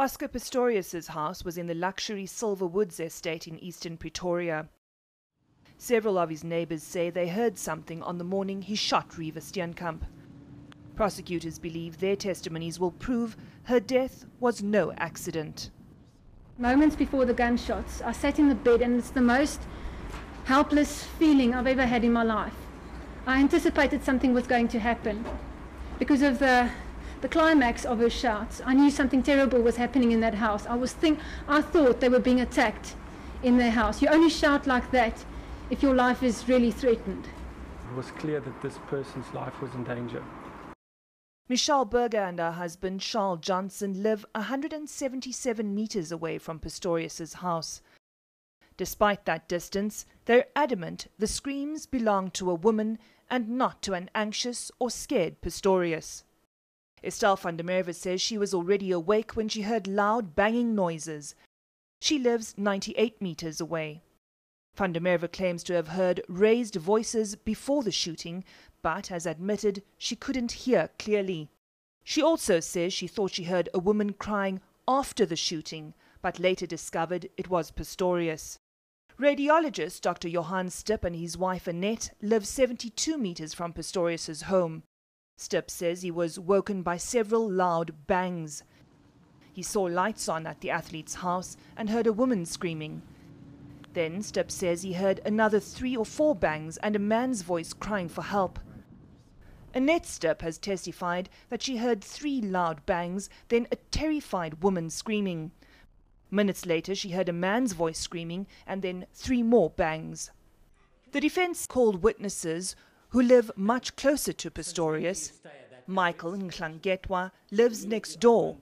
Oscar Pistorius' house was in the luxury Silver Woods estate in eastern Pretoria. Several of his neighbours say they heard something on the morning he shot Reeva Steenkamp. Prosecutors believe their testimonies will prove her death was no accident. Moments before the gunshots, I sat in the bed and it's the most helpless feeling I've ever had in my life. I anticipated something was going to happen. Because of the climax of her shouts, I knew something terrible was happening in that house. I thought they were being attacked in their house. You only shout like that if your life is really threatened. It was clear that this person's life was in danger. Michelle Berger and her husband, Charles Johnson, live 177 meters away from Pistorius' house. Despite that distance, they're adamant the screams belong to a woman and not to an anxious or scared Pistorius. Estelle van der Merwe says she was already awake when she heard loud banging noises. She lives 98 meters away. Van der Merwe claims to have heard raised voices before the shooting, but has admitted she couldn't hear clearly. She also says she thought she heard a woman crying after the shooting, but later discovered it was Pistorius. Radiologist Dr. Johan Stipp and his wife Annette live 72 meters from Pistorius' home. Stipp says he was woken by several loud bangs. He saw lights on at the athlete's house and heard a woman screaming. Then Stipp says he heard another 3 or 4 bangs and a man's voice crying for help. Annette Stipp has testified that she heard 3 loud bangs, then a terrified woman screaming. Minutes later, she heard a man's voice screaming and then 3 more bangs. The defense called witnesses who live much closer to Pistorius. Michael Nhlangetwa lives next door.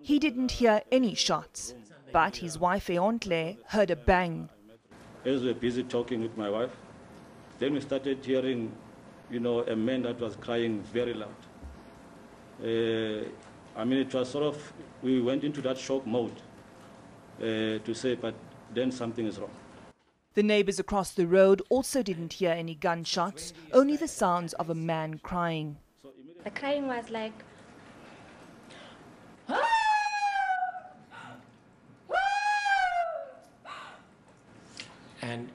He didn't hear any shots, but his wife eNCA heard a bang. As we were busy talking with my wife, then we started hearing, a man that was crying very loud. It was sort of, we went into that shock mode to say, but then something is wrong. The neighbours across the road also didn't hear any gunshots, only the sounds of a man crying. The crying was like, And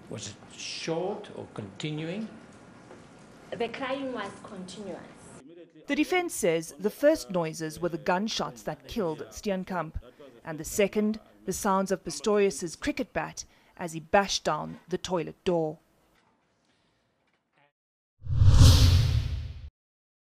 was it short or continuing? the crying was continuous. The defence says the first noises were the gunshots that killed Steenkamp, and the second, the sounds of Pistorius' cricket bat as he bashed down the toilet door.